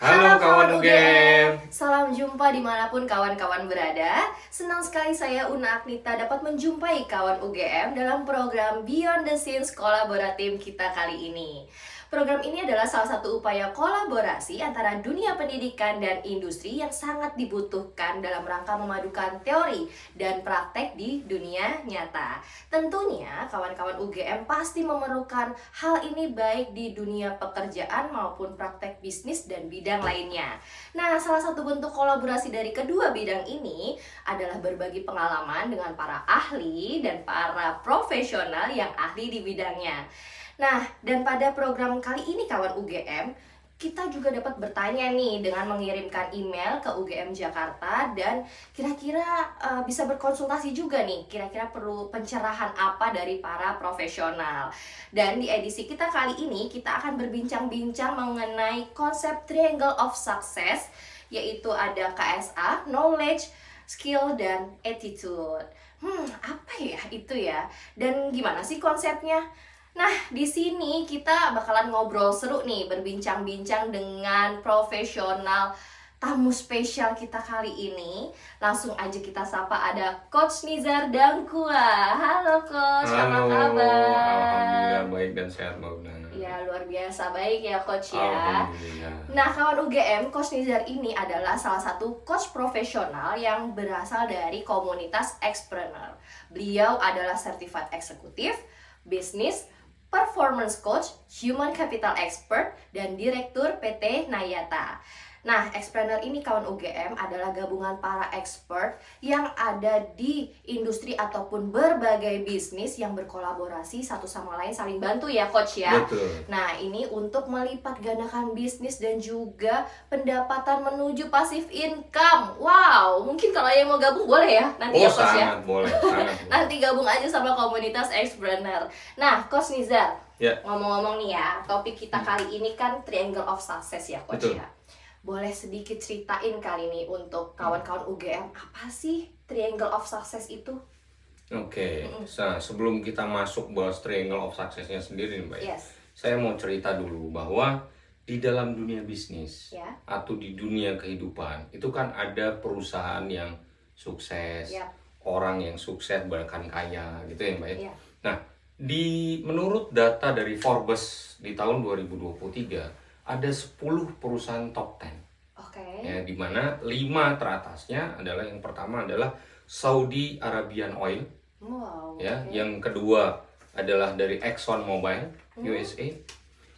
Halo kawan UGM. Salam jumpa dimanapun kawan-kawan berada. Senang sekali saya Una Agnita dapat menjumpai kawan UGM dalam program Beyond the Scenes kolaboratif kita kali ini. Program ini adalah salah satu upaya kolaborasi antara dunia pendidikan dan industri yang sangat dibutuhkan dalam rangka memadukan teori dan praktek di dunia nyata. Tentunya kawan-kawan UGM pasti memerlukan hal ini baik di dunia pekerjaan maupun praktek bisnis dan bidang lainnya. Nah, salah satu bentuk kolaborasi dari kedua bidang ini adalah berbagi pengalaman dengan para ahli dan para profesional yang ahli di bidangnya. Nah, dan pada program kali ini kawan UGM, kita juga dapat bertanya nih dengan mengirimkan email ke UGM Jakarta dan kira-kira bisa berkonsultasi juga nih, kira-kira perlu pencerahan apa dari para profesional. Dan di edisi kita kali ini kita akan berbincang-bincang mengenai konsep Triangle of Success, yaitu ada KSA, Knowledge, Skill, dan Attitude. Apa ya itu ya? Dan gimana sih konsepnya? Nah, di sini kita bakalan ngobrol seru nih, berbincang-bincang dengan profesional tamu spesial kita kali ini. Langsung aja kita sapa, ada Coach Nizar Dangkua. Halo Coach, apa kabar? Alhamdulillah baik dan sehat Mbak Una. Ya, luar biasa baik ya Coach ya. Alhamdulillah. Nah, kawan UGM, Coach Nizar ini adalah salah satu coach profesional yang berasal dari komunitas Expreneur. Beliau adalah Certified Executive, Business, Performance Coach, Human Capital Expert, dan Direktur PT Nayata. Nah, Expreneur ini kawan UGM adalah gabungan para expert yang ada di industri ataupun berbagai bisnis yang berkolaborasi satu sama lain, saling bantu ya Coach ya. Betul. Nah, ini untuk melipat gandakan bisnis dan juga pendapatan menuju passive income. Wow, mungkin kalau yang mau gabung boleh ya nanti ya Coach ya. Sangat boleh, sangat boleh. Nanti gabung aja sama komunitas Expreneur. Nah, Coach Nizar, Ya. ngomong-ngomong nih ya, topik kita kali ini kan Triangle of Success ya Coach Betul. ya. Boleh sedikit ceritain kali ini untuk kawan-kawan UGM, apa sih Triangle of Success itu? Oke. Nah, sebelum kita masuk bahas Triangle of Success-nya sendiri nih Mbak, Yes. saya mau cerita dulu bahwa di dalam dunia bisnis Ya. atau di dunia kehidupan itu kan ada perusahaan yang sukses, Ya. orang yang sukses bahkan kaya gitu ya Mbak ya. Ya. Nah, menurut data dari Forbes di tahun 2023 ada 10 perusahaan top 10 Oke. ya, di mana 5 teratasnya adalah, yang pertama adalah Saudi Arabian Oil Wow. ya, oke. yang kedua adalah dari Exxon Mobil USA,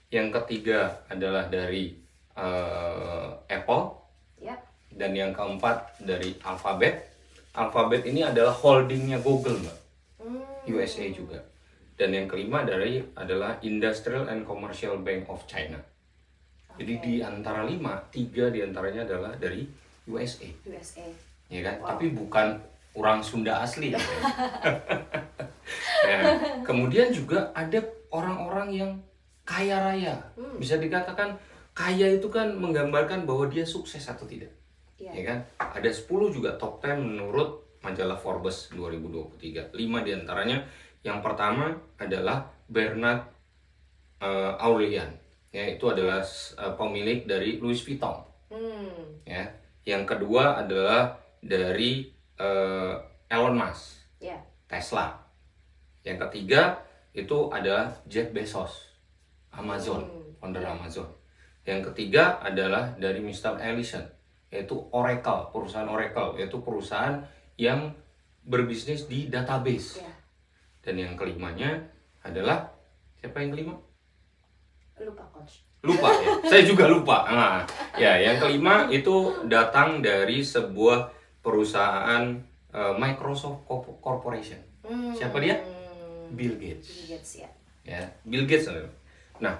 yang ketiga adalah dari Apple, Ya. dan yang keempat dari Alphabet. Alphabet ini adalah holdingnya Google Mbak, USA juga. Dan yang kelima adalah Industrial and Commercial Bank of China. Jadi di antara 5, 3 diantaranya adalah dari USA, USA. ya kan? Wow. Tapi bukan orang Sunda asli. Ya. Ya. Kemudian juga ada orang-orang yang kaya raya. Bisa dikatakan kaya itu kan menggambarkan bahwa dia sukses atau tidak. Ya. Ya kan? Ada 10 juga top 10 menurut majalah Forbes 2023. 5 diantaranya, yang pertama adalah Bernard Arnault. Ya, itu adalah pemilik dari Louis Vuitton. Ya. Yang kedua adalah dari Elon Musk, Ya. Tesla. Yang ketiga itu adalah Jeff Bezos, Amazon, founder Amazon. Yang ketiga adalah dari Mr. Ellison, yaitu Oracle, perusahaan Oracle, yaitu perusahaan yang berbisnis di database. Ya. Dan yang kelimanya adalah, siapa yang kelima? Lupa Coach. Lupa ya, saya juga lupa. Nah, ya, yang kelima itu datang dari sebuah perusahaan Microsoft Corporation. Siapa dia? Bill Gates. Bill Gates ya. Ya, Bill Gates. Nah,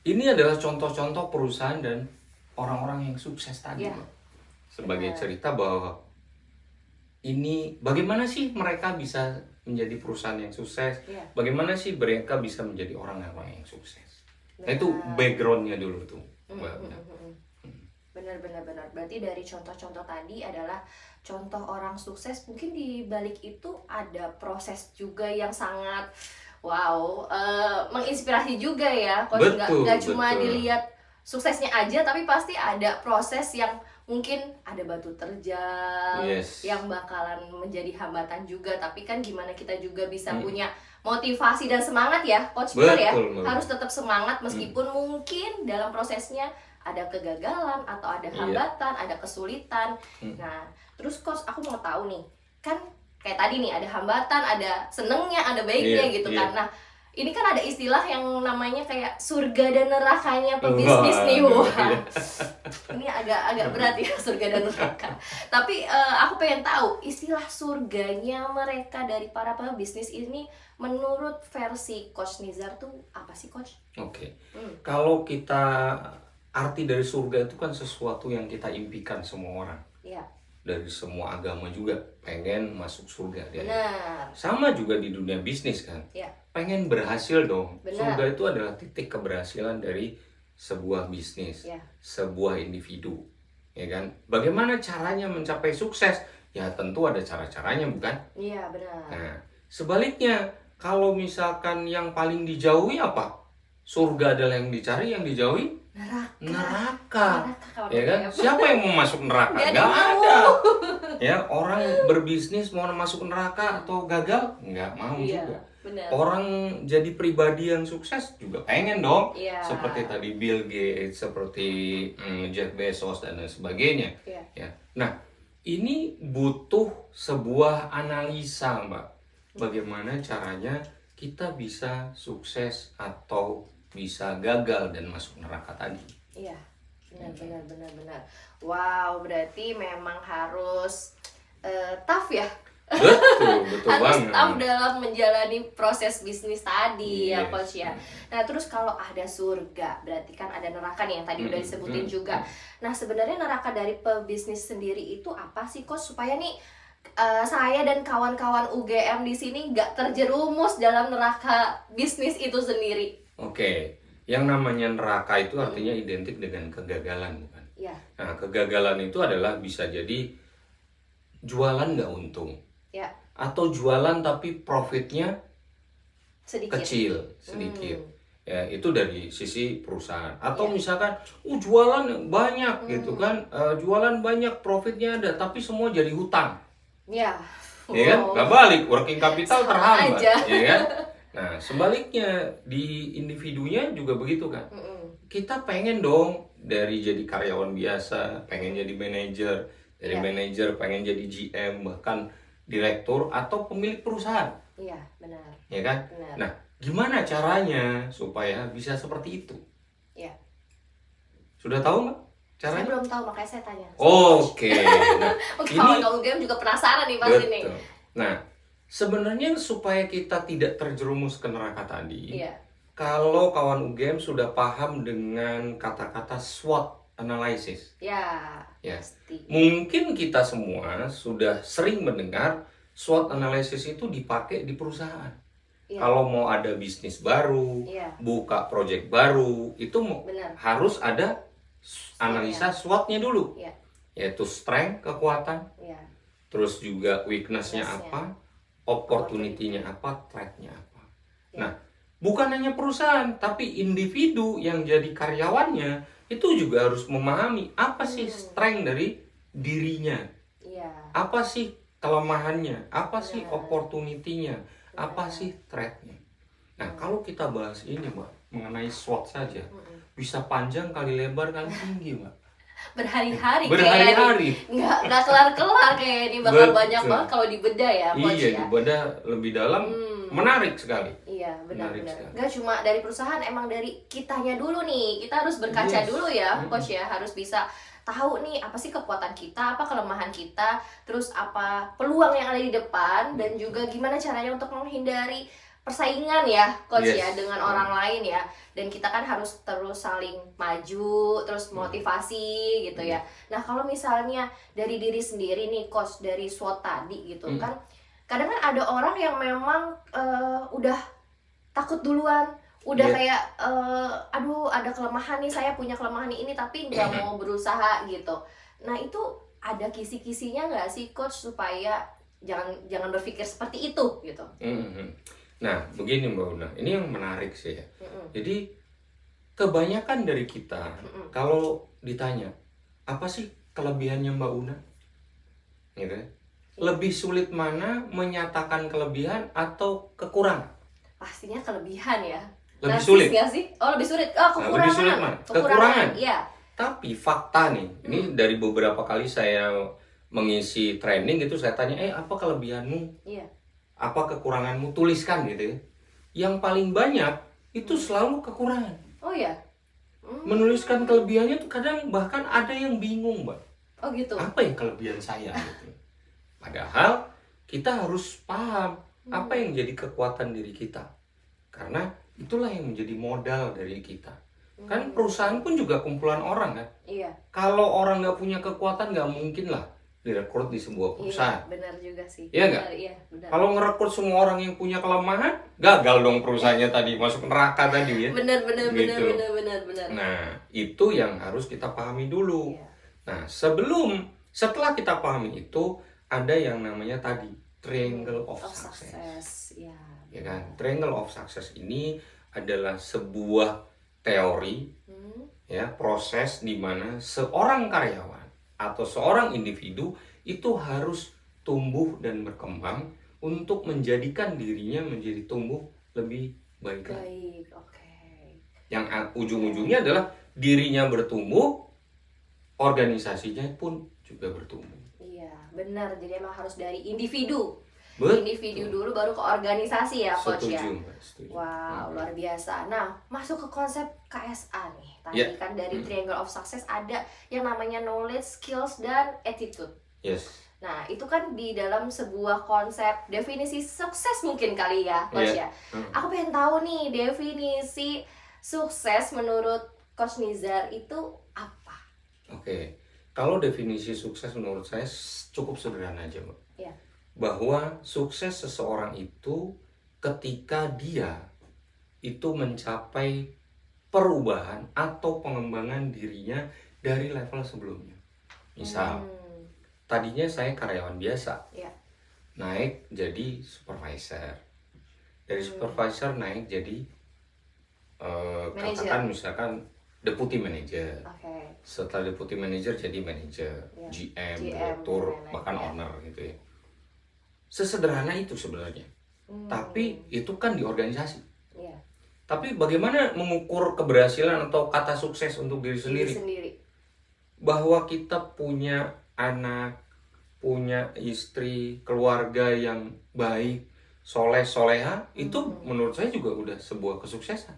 ini adalah contoh-contoh perusahaan dan orang-orang yang sukses tadi, Ya. Mbak. Sebagai Benar. cerita bahwa ini bagaimana sih mereka bisa menjadi perusahaan yang sukses? Ya. Bagaimana sih mereka bisa menjadi orang-orang yang sukses? Nah, itu Benar. backgroundnya dulu tuh, Mbak. Benar. Berarti dari contoh-contoh tadi adalah contoh orang sukses, mungkin di balik itu ada proses juga yang sangat wow, menginspirasi juga ya. Kalau nggak cuma betul. dilihat suksesnya aja, tapi pasti ada proses yang mungkin ada batu terjal yang bakalan menjadi hambatan juga. Tapi kan gimana kita juga bisa punya motivasi dan semangat ya, Coach Bill ya. Harus tetap semangat meskipun mungkin dalam prosesnya ada kegagalan atau ada hambatan, ada kesulitan. Nah, terus Coach, aku mau tahu nih, kan kayak tadi nih ada hambatan, ada senengnya, ada baiknya gitu kan. Nah, ini kan ada istilah yang namanya kayak surga dan nerakanya pebisnis nih. Wah, ini agak berat ya, surga dan neraka. Tapi aku pengen tahu istilah surganya mereka dari para pebisnis ini menurut versi Coach Nizar tuh apa sih, Coach? Oke. Kalau kita arti dari surga itu kan sesuatu yang kita impikan semua orang. Iya. Dari semua agama juga pengen masuk surga. Benar. Sama juga di dunia bisnis kan. Ya. Pengen berhasil dong. Benar. Surga itu adalah titik keberhasilan dari sebuah bisnis, sebuah individu, ya kan? Bagaimana caranya mencapai sukses? Ya tentu ada cara-caranya, bukan? Iya, benar. Nah, sebaliknya kalau misalkan yang paling dijauhi apa? Surga adalah yang dicari, yang dijauhi neraka. Ya kan? Siapa yang mau masuk neraka? Nggak ada. Ya, orang berbisnis mau masuk neraka atau gagal nggak mau juga. Bener. Orang jadi pribadi yang sukses juga pengen dong. Seperti tadi Bill Gates, seperti Jeff Bezos dan lain sebagainya. Ya. Nah, ini butuh sebuah analisa, Mbak. Bagaimana caranya kita bisa sukses atau bisa gagal dan masuk neraka tadi. Iya, benar. Wow, berarti memang harus tough ya. Betul harus banget. tough dalam menjalani proses bisnis tadi ya, Coach ya. Nah, terus kalau ada surga, berarti kan ada neraka nih yang tadi udah disebutin juga. Nah, sebenarnya neraka dari pebisnis sendiri itu apa sih, Coach? Supaya nih saya dan kawan-kawan UGM di sini nggak terjerumus dalam neraka bisnis itu sendiri. Oke, yang namanya neraka itu artinya identik dengan kegagalan, bukan? Ya. Nah, kegagalan itu adalah bisa jadi jualan nggak untung, atau jualan tapi profitnya kecil, sedikit. Ya, itu dari sisi perusahaan. Atau misalkan, jualan banyak gitu kan, jualan banyak, profitnya ada, tapi semua jadi hutang. Ya kan? Nggak balik, working capital terhambat, ya kan? Nah, sebaliknya di individunya juga begitu kan. Kita pengen dong dari jadi karyawan biasa, pengen jadi manajer, dari manajer pengen jadi GM, bahkan direktur atau pemilik perusahaan. Iya, benar. Ya kan? Benar. Nah, gimana caranya supaya bisa seperti itu? Iya. Sudah tahu nggak caranya? Saya belum tahu, makanya saya tanya. Oke. Nah, kalau UGM juga penasaran nih pasti nih. Nah, sebenarnya supaya kita tidak terjerumus ke neraka tadi, kalau kawan UGM sudah paham dengan kata-kata SWOT analysis, pasti. Mungkin kita semua sudah sering mendengar SWOT analysis itu dipakai di perusahaan. Kalau mau ada bisnis baru, buka project baru, itu harus ada analisa SWOT-nya dulu, yaitu strength, kekuatan, terus juga weakness-nya apa, opportunity-nya apa, threat-nya apa. Nah, bukan hanya perusahaan, tapi individu yang jadi karyawannya itu juga harus memahami apa sih strength dari dirinya, apa sih kelemahannya, apa sih opportunity-nya, apa sih threat-nya. Nah, kalau kita bahas ini, Mbak, mengenai SWOT saja, bisa panjang kali lebar kali tinggi, Mbak. Berhari-hari nggak kelar-kelar kayak ini, bakal banyak banget kalau dibedah ya, Coach. Iya, dibedah lebih dalam, menarik sekali. Iya, benar-benar. Nggak cuma dari perusahaan, emang dari kitanya dulu nih, kita harus berkaca dulu ya, Coach ya, harus bisa tahu nih apa sih kekuatan kita, apa kelemahan kita, terus apa peluang yang ada di depan, dan juga gimana caranya untuk menghindari persaingan ya, Coach ya, dengan orang lain ya. Dan kita kan harus terus saling maju, terus motivasi gitu ya. Nah, kalau misalnya dari diri sendiri nih, Coach, dari SWOT tadi gitu kan, kadang kan ada orang yang memang udah takut duluan, udah kayak aduh ada kelemahan nih, saya punya kelemahan ini tapi nggak mau berusaha gitu. Nah, itu ada kisi-kisinya nggak sih, Coach, supaya jangan berpikir seperti itu gitu? Nah, begini Mbak Una, ini yang menarik sih ya. Jadi kebanyakan dari kita kalau ditanya apa sih kelebihannya Mbak Una, gitu ya? Lebih sulit mana menyatakan kelebihan atau kekurangan? Pastinya kelebihan ya. Lebih Narsis sulit. nggak sih? Oh, lebih sulit. Oh, kekurangan. Lebih sulit mana? Kekurangan. Iya. Tapi fakta nih, ini dari beberapa kali saya mengisi training gitu, saya tanya, apa kelebihanmu? Iya. Apa kekuranganmu? Tuliskan gitu ya. Yang paling banyak itu selalu kekurangan. Oh ya. Menuliskan kelebihannya tuh kadang bahkan ada yang bingung, Mbak. Oh gitu. Apa ya kelebihan saya gitu. Padahal kita harus paham apa yang jadi kekuatan diri kita. Karena itulah yang menjadi modal dari kita. Kan perusahaan pun juga kumpulan orang kan. Iya. Kalau orang nggak punya kekuatan nggak mungkin lah direkrut di sebuah perusahaan. Iya, benar juga sih. Iya nggak? Iya, benar. Kalau ngerekrut semua orang yang punya kelemahan, gagal dong perusahaannya tadi, masuk neraka tadi ya. Benar. Gitu. Benar. Nah, itu yang harus kita pahami dulu. Iya. Nah, setelah kita pahami itu, ada yang namanya tadi triangle of success. Ya. Ya kan? Triangle of success ini adalah sebuah teori, ya, proses di mana seorang karyawan atau seorang individu itu harus tumbuh dan berkembang untuk menjadikan dirinya menjadi tumbuh lebih baik lagi. Baik, oke. Yang ujung-ujungnya adalah dirinya bertumbuh, organisasinya pun juga bertumbuh. Iya, benar. Jadi emang harus dari individu. Betul. Individu dulu baru ke organisasi ya, Coach ya. Setuju, Mbak, setuju. Wow, luar biasa. Nah, masuk ke konsep KSA nih. Tadi Ya. kan dari Triangle of Success ada yang namanya knowledge, skills, dan attitude. Yes. Nah, itu kan di dalam sebuah konsep definisi sukses mungkin kali ya, Coach ya. Aku pengen tahu nih, definisi sukses menurut Coach Nizar itu apa? Oke. Kalau definisi sukses menurut saya cukup sederhana aja, Mbak. Ya. Bahwa sukses seseorang itu ketika dia itu mencapai perubahan atau pengembangan dirinya dari level sebelumnya. Misal, tadinya saya karyawan biasa, Ya. naik jadi supervisor. Dari supervisor naik jadi katakan misalkan deputy manager. Oke. Setelah deputy manager jadi manager, Ya. GM, GM, direktur, manager. bahkan owner gitu ya. Sesederhana itu sebenarnya. Tapi itu kan di organisasi. Iya. Tapi bagaimana mengukur keberhasilan atau kata sukses untuk diri sendiri? Bahwa kita punya anak, punya istri, keluarga yang baik, soleha, itu menurut saya juga udah sebuah kesuksesan.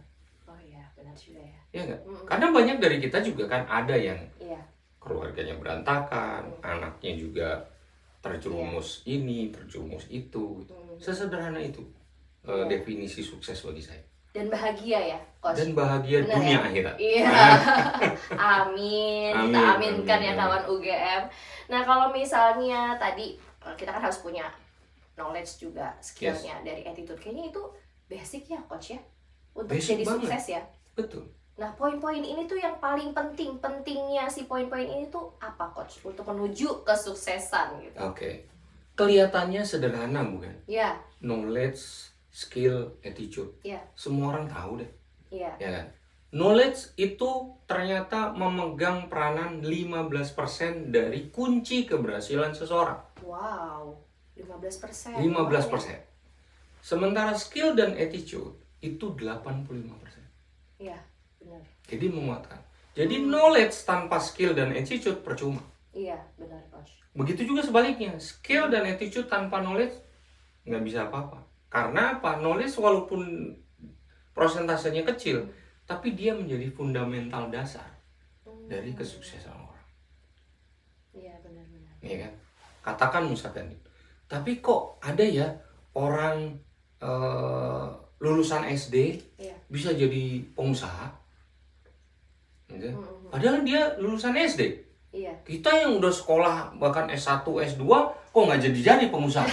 Oh iya, benar juga ya. Ya nggak? Karena banyak dari kita juga kan ada yang Iya. keluarganya berantakan, anaknya juga terjerumus ini, terjerumus itu. Sesederhana itu definisi sukses bagi saya. Dan bahagia ya, Coach. Dan bahagia Benar dunia ya? akhirat. Iya. Amin. Kita aminkan ya kawan UGM. Nah, kalau misalnya tadi kita kan harus punya knowledge juga, skillnya dari attitude. Kayaknya itu basic ya, Coach ya, untuk Basic jadi banget. sukses ya. Betul. Nah, poin-poin ini tuh yang paling pentingnya si poin-poin ini tuh apa, Coach, untuk menuju kesuksesan gitu. Oke. Kelihatannya sederhana bukan? Ya. Knowledge, skill, attitude. Ya. Semua orang tahu deh. Iya. Ya kan? Knowledge itu ternyata memegang peranan 15% dari kunci keberhasilan seseorang. Wow. 15%. 15%. Sementara skill dan attitude itu 85%. Iya, benar. Jadi menguatkan. Jadi knowledge tanpa skill dan attitude percuma. Iya, benar, Coach. Begitu juga sebaliknya, skill dan attitude tanpa knowledge nggak bisa apa-apa. Karena apa? Knowledge walaupun prosentasenya kecil, tapi dia menjadi fundamental dasar dari kesuksesan orang. Iya, benar-benar. Iya kan? Katakan misalkan, tapi kok ada ya orang lulusan SD bisa jadi pengusaha? Gitu. Padahal dia lulusan SD. Iya. Kita yang udah sekolah bahkan S1, S2 kok nggak jadi pengusaha?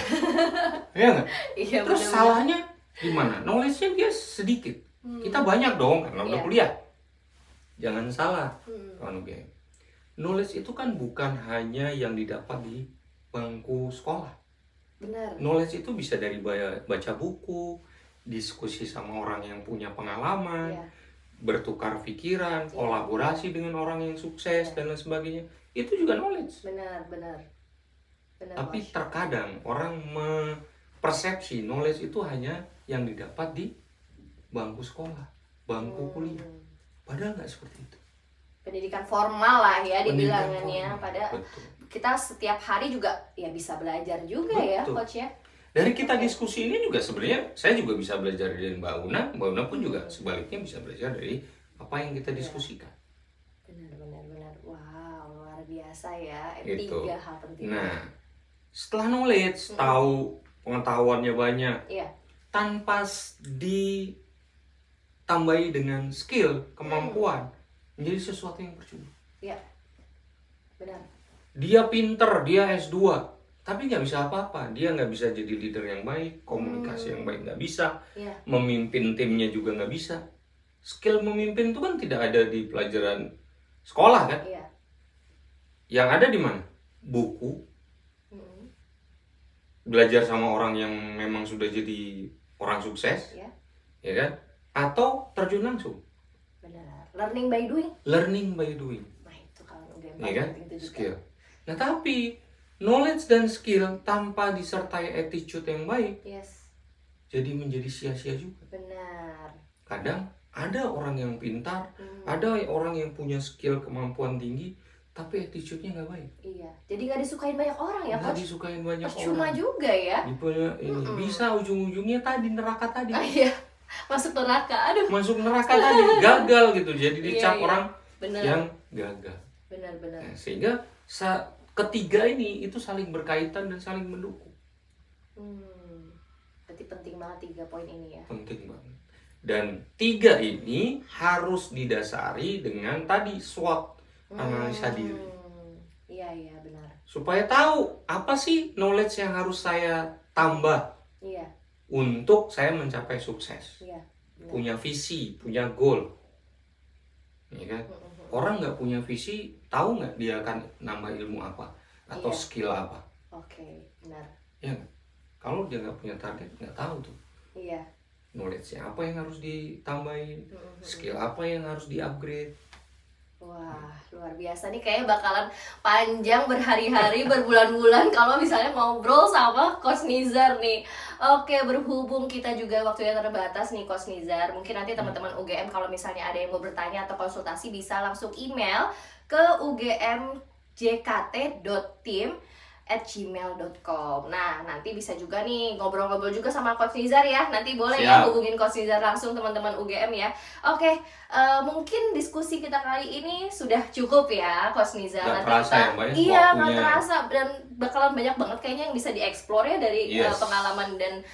Iya nggak? Iya, Terus benar-benar. salahnya di mana? Knowledge-nya dia sedikit. Kita banyak dong karena udah kuliah. Jangan salah, kawan UGM. Knowledge itu kan bukan hanya yang didapat di bangku sekolah. Benar. Knowledge itu bisa dari baca buku, diskusi sama orang yang punya pengalaman, Iya. bertukar pikiran, kolaborasi dengan orang yang sukses dan lain sebagainya. Itu juga knowledge. Benar. Tapi terkadang orang persepsi knowledge itu hanya yang didapat di bangku sekolah, bangku kuliah. Padahal nggak seperti itu. Pendidikan formal lah ya dibilangannya. Padahal Betul. kita setiap hari juga ya bisa belajar juga. Betul. Ya Coach ya. Dari kita diskusi ini juga sebenarnya saya juga bisa belajar dari Mbak Una pun juga sebaliknya bisa belajar dari apa yang kita diskusikan. Benar. Wow, luar biasa ya. Gitu. 3 hal penting. Nah, setelah knowledge, tahu pengetahuannya banyak, tanpa ditambahi dengan skill, kemampuan, menjadi sesuatu yang percuma. Iya, benar. Dia pinter, dia S2, tapi nggak bisa apa-apa. Dia nggak bisa jadi leader yang baik, komunikasi yang baik nggak bisa, memimpin timnya juga nggak bisa. Skill memimpin itu kan tidak ada di pelajaran sekolah kan? Iya. Yang ada di mana? Buku. Belajar sama orang yang memang sudah jadi orang sukses, ya kan? Atau terjun langsung. Benar. Learning by doing. Nah itu kalau udah ya kan? Skill. Nah tapi knowledge dan skill tanpa disertai attitude yang baik, jadi menjadi sia-sia juga. Benar. Kadang ada orang yang pintar, ada orang yang punya skill kemampuan tinggi, tapi attitude-nya nggak baik. Iya, jadi nggak disukain banyak orang ya, Coach? Nggak disukain banyak orang. Cuma juga ya. Bisa ujung-ujungnya tadi neraka tadi. Iya, masuk neraka. Aduh. Masuk neraka tadi, gagal gitu. Jadi dicap orang yang gagal. Benar. Nah, sehingga ketiga ini itu saling berkaitan dan saling mendukung. Berarti penting banget 3 poin ini ya. Penting banget. Dan 3 ini harus didasari dengan tadi SWOT. Analisa diri. Iya benar. Supaya tahu apa sih knowledge yang harus saya tambah untuk saya mencapai sukses. Punya visi, punya goal, ya kan? Orang nggak punya visi, tahu nggak dia akan nambah ilmu apa atau skill apa? Oke, benar. Ya, kalau dia nggak punya target, nggak tahu tuh. Iya. Knowledge-nya apa yang harus ditambahin, skill apa yang harus di-upgrade. Wah, luar biasa nih, kayaknya bakalan panjang berhari-hari, berbulan-bulan kalau misalnya ngobrol sama Coach Nizar nih. Oke, berhubung kita juga waktunya terbatas nih Coach Nizar, mungkin nanti teman-teman UGM kalau misalnya ada yang mau bertanya atau konsultasi bisa langsung email ke ugmjkt.team@gmail.com. Nah, nanti bisa juga nih ngobrol-ngobrol juga sama Coach Nizar ya. Nanti boleh ya hubungin Coach Nizar langsung teman-teman UGM ya. Oke, mungkin diskusi kita kali ini sudah cukup ya Coach Nizar. Gak terasa ya Mbak? Iya, gak terasa, dan bakalan banyak banget kayaknya yang bisa dieksplor ya dari pengalaman dan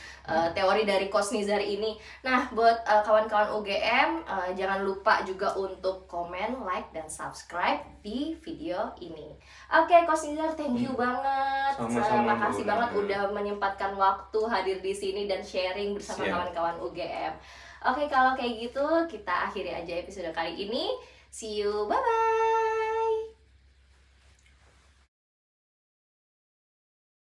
teori dari Coach Nizar ini. Nah, buat kawan-kawan UGM, jangan lupa juga untuk komen, like, dan subscribe di video ini. Oke, Coach Nizar, thank you banget. Sama-sama, makasih banget udah menyempatkan waktu hadir di sini dan sharing bersama kawan-kawan UGM. Oke, kalau kayak gitu kita akhiri aja episode kali ini. See you, bye-bye.